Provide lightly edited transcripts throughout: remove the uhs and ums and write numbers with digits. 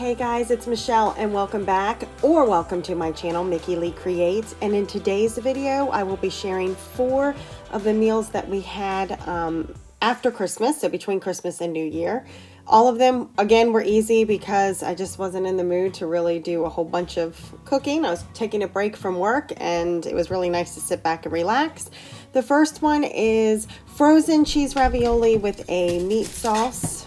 Hey guys, it's Michelle and welcome back or welcome to my channel, Mickey Lee Creates. And in today's video, I will be sharing 4 of the meals that we had after Christmas, so between Christmas and New Year. All of them, again, were easy because I just wasn't in the mood to really do a whole bunch of cooking. I was taking a break from work and it was really nice to sit back and relax. The first one is frozen cheese ravioli with a meat sauce.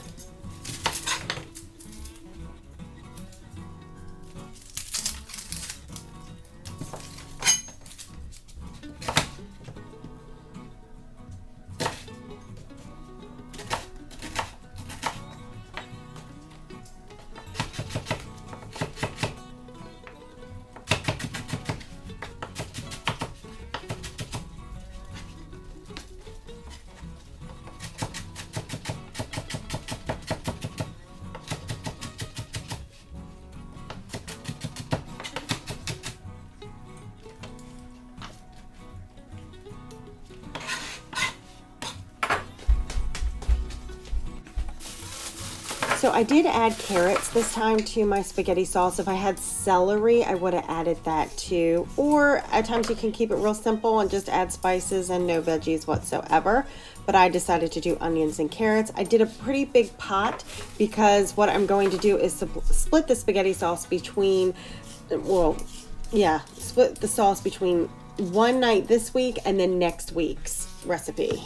So I did add carrots this time to my spaghetti sauce. If I had celery, I would have added that too. Or at times you can keep it real simple and just add spices and no veggies whatsoever. But I decided to do onions and carrots. I did a pretty big pot because what I'm going to do is split the spaghetti sauce between, split the sauce between one night this week and then next week's recipe.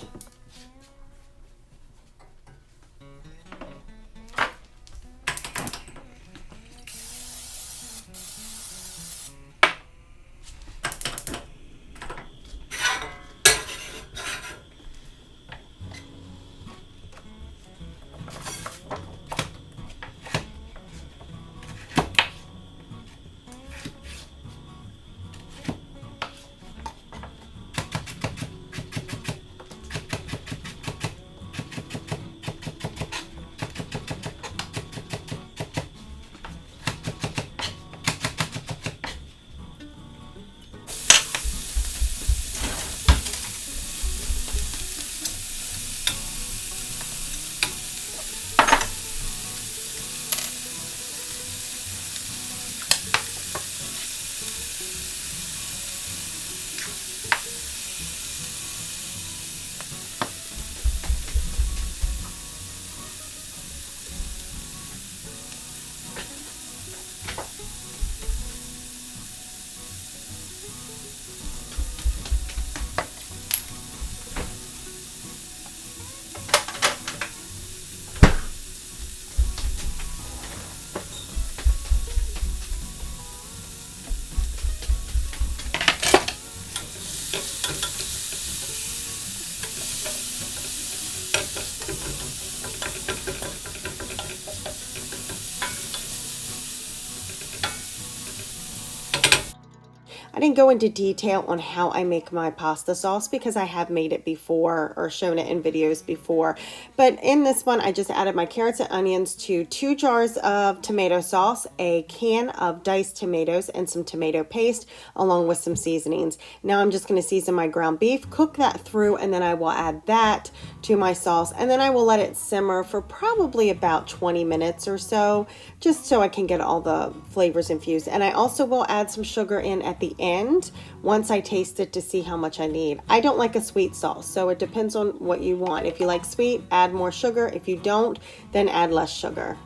I didn't go into detail on how I make my pasta sauce because I have made it before or shown it in videos before. But in this one, I just added my carrots and onions to 2 jars of tomato sauce, a can of diced tomatoes, and some tomato paste, along with some seasonings. Now I'm just going to season my ground beef, cook that through, and then I will add that to my sauce. And then I will let it simmer for probably about 20 minutes or so, just so I can get all the flavors infused. And I also will add some sugar in at the end once I taste it to see how much I need. I don't like a sweet sauce, so it depends on what you want. If you like sweet, add more sugar. If you don't, then add less sugar.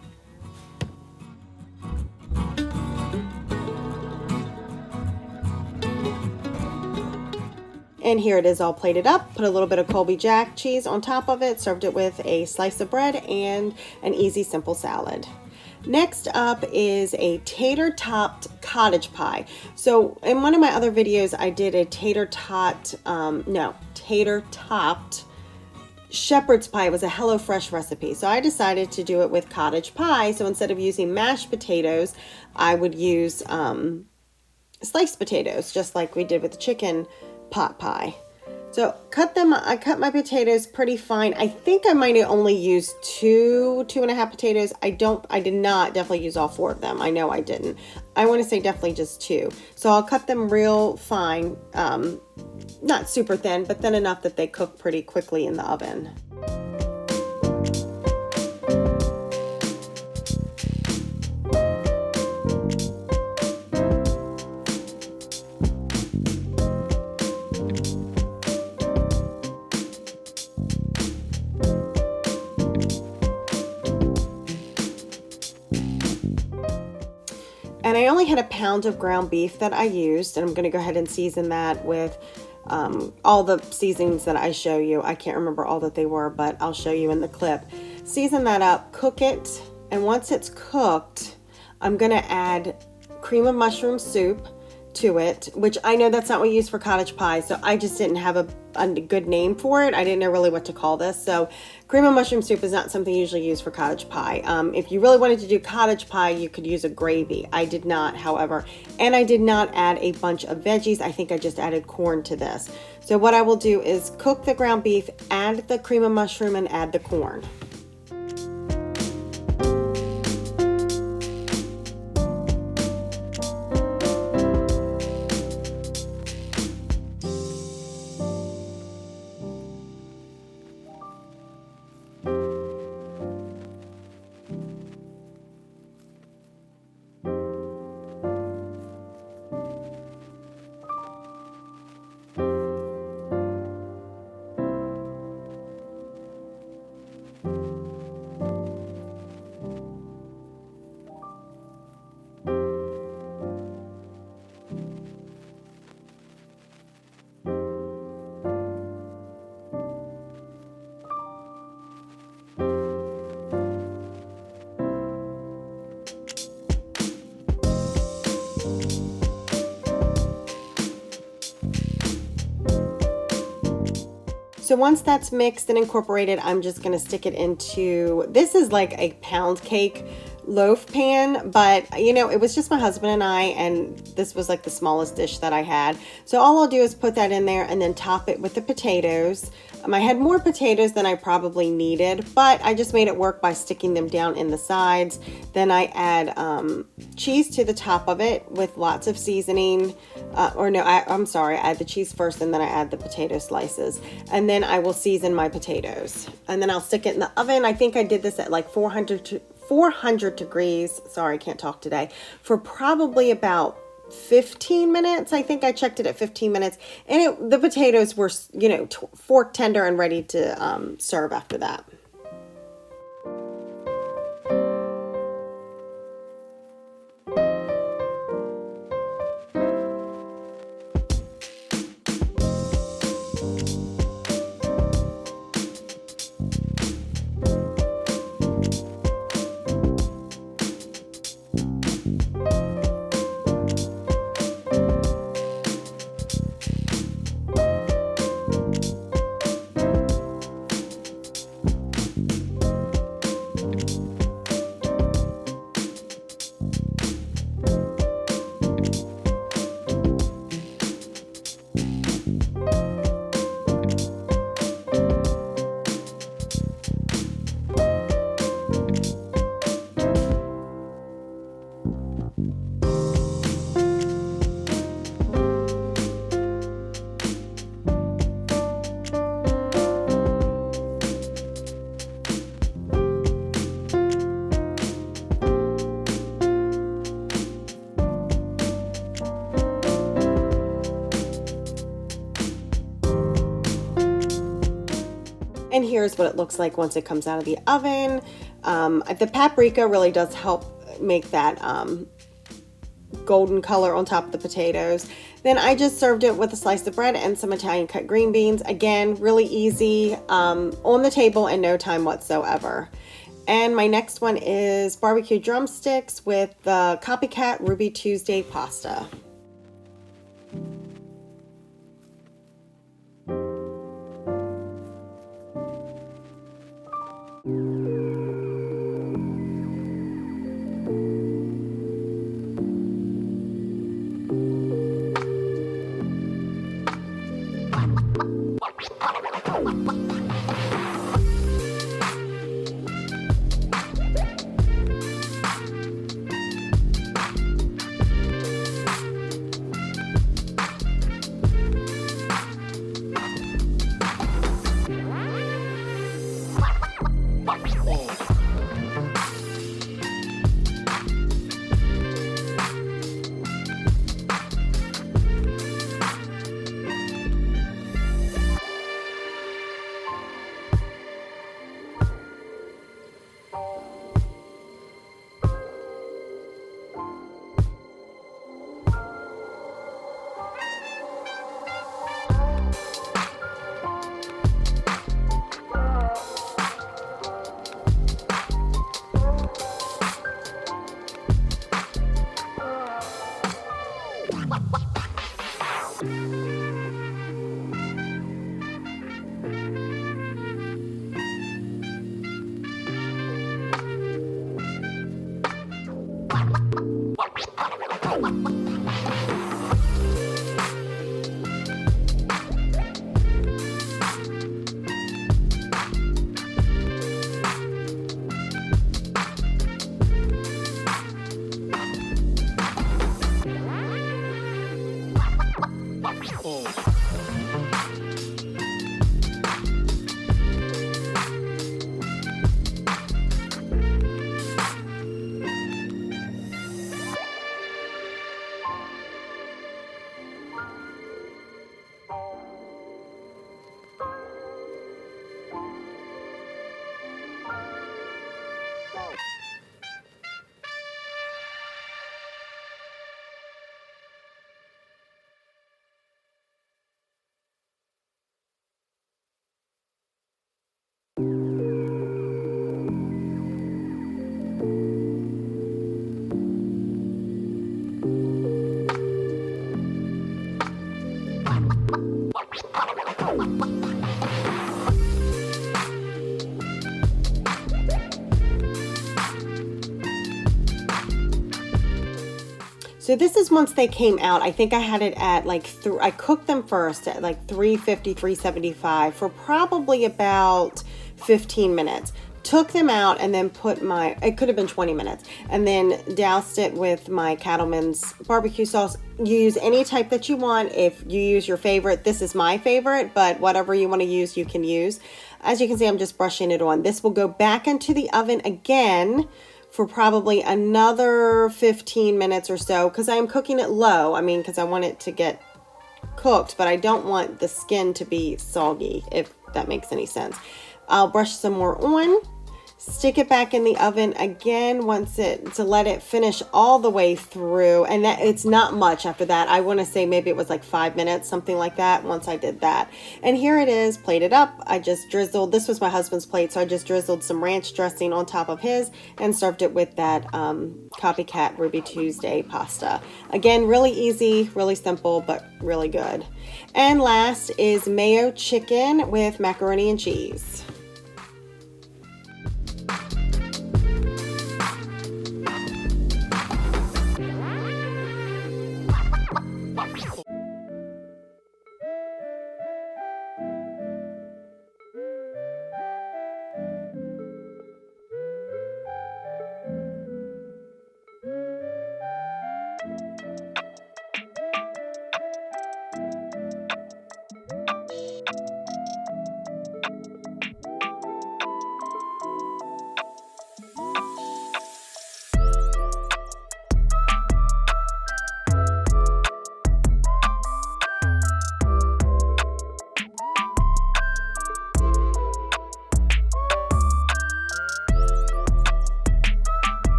And here it is all plated up. Put a little bit of Colby Jack cheese on top of it, served it with a slice of bread and an easy, simple salad. Next up is a tater topped cottage pie. So in one of my other videos, I did a tater topped shepherd's pie. It was a HelloFresh recipe. So I decided to do it with cottage pie. So instead of using mashed potatoes, I would use sliced potatoes, just like we did with the chicken pot pie. So I cut my potatoes pretty fine. I think I might have only used 2.5 potatoes. I did not definitely use all 4 of them. I know I didn't. I want to say definitely just 2. So I'll cut them real fine, not super thin, but thin enough that they cook pretty quickly in the oven. And I only had a pound of ground beef that I used, and I'm going to go ahead and season that with all the seasonings that I show you. I can't remember all that they were, but I'll show you in the clip. Season that up, cook it, and once it's cooked, I'm going to add cream of mushroom soup to it, which I know that's not what you use for cottage pie, so I just didn't have a good name for it. I didn't know really what to call this. So cream of mushroom soup is not something usually used for cottage pie. If you really wanted to do cottage pie, you could use a gravy. I did not, however, and I did not add a bunch of veggies. I think I just added corn to this. So what I will do is cook the ground beef, add the cream of mushroom, and add the corn. So once that's mixed and incorporated, I'm just going to stick it into, this is like a pound cake loaf pan, but you know, it was just my husband and I, and this was like the smallest dish that I had. So all I'll do is put that in there and then top it with the potatoes. I had more potatoes than I probably needed, but I just made it work by sticking them down in the sides. Then I add cheese to the top of it with lots of seasoning. I'm sorry, I add the cheese first and then I add the potato slices. And then I will season my potatoes. And then I'll stick it in the oven. I think I did this at like 400 degrees. Sorry, I can't talk today. For probably about 15 minutes. I think I checked it at 15 minutes, and the potatoes were, you know, fork tender and ready to serve after that. And here's what it looks like once it comes out of the oven. The paprika really does help make that golden color on top of the potatoes. Then I just served it with a slice of bread and some Italian cut green beans. Again, really easy, on the table in no time whatsoever. And my next one is barbecue drumsticks with the Copycat Ruby Tuesday pasta. So this is once they came out. I think I had it at like, I cooked them first at like 350, 375 for probably about 15 minutes. Took them out and then put it could have been 20 minutes, and then doused it with my Cattleman's barbecue sauce. Use any type that you want. If you use your favorite, this is my favorite, but whatever you want to use, you can use. As you can see, I'm just brushing it on. This will go back into the oven again for probably another 15 minutes or so, because I am cooking it low. I mean, because I want it to get cooked, but I don't want the skin to be soggy, if that makes any sense. I'll brush some more on, stick it back in the oven again to let it finish all the way through. And that it's not much after that. I want to say maybe it was like 5 minutes, something like that, once I did that. And here it is, plated up. I just drizzled, this was my husband's plate, so I just drizzled some ranch dressing on top of his and served it with that copycat Ruby Tuesday pasta. Again, really easy, really simple, but really good. And last is mayo chicken with macaroni and cheese.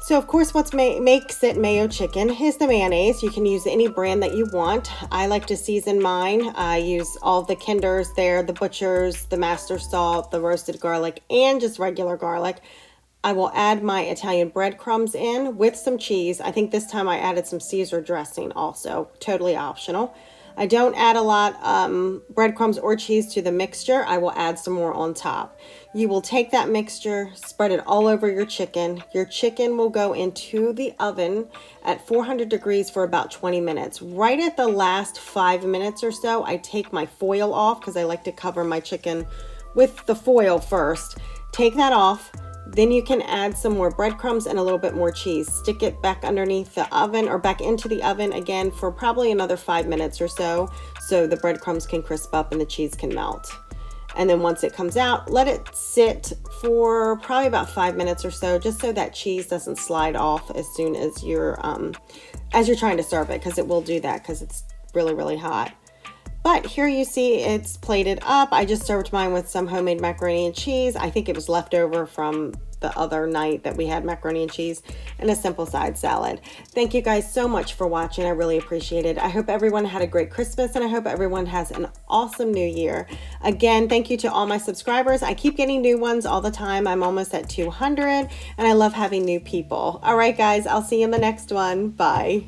So of course what makes it mayo chicken is the mayonnaise. You can use any brand that you want. I like to season mine. I use all the Kinders there, the Butcher's, the Master Salt, the roasted garlic, and just regular garlic. I will add my Italian breadcrumbs in with some cheese. I think this time I added some Caesar dressing also, totally optional. I don't add a lot breadcrumbs or cheese to the mixture. I will add some more on top. You will take that mixture, spread it all over your chicken. Your chicken will go into the oven at 400 degrees for about 20 minutes. Right at the last 5 minutes or so, I take my foil off because I like to cover my chicken with the foil first. Take that off. Then you can add some more breadcrumbs and a little bit more cheese. Stick it back underneath the oven or back into the oven again for probably another 5 minutes or so the breadcrumbs can crisp up and the cheese can melt. And then once it comes out, let it sit for probably about 5 minutes or so, just so that cheese doesn't slide off as soon as you're trying to serve it, because it will do that because it's really, really hot. But here you see it's plated up. I just served mine with some homemade macaroni and cheese. I think it was left over from the other night that we had macaroni and cheese, and a simple side salad. Thank you guys so much for watching. I really appreciate it. I hope everyone had a great Christmas, and I hope everyone has an awesome new year. Again, thank you to all my subscribers. I keep getting new ones all the time. I'm almost at 200, and I love having new people. All right, guys, I'll see you in the next one. Bye.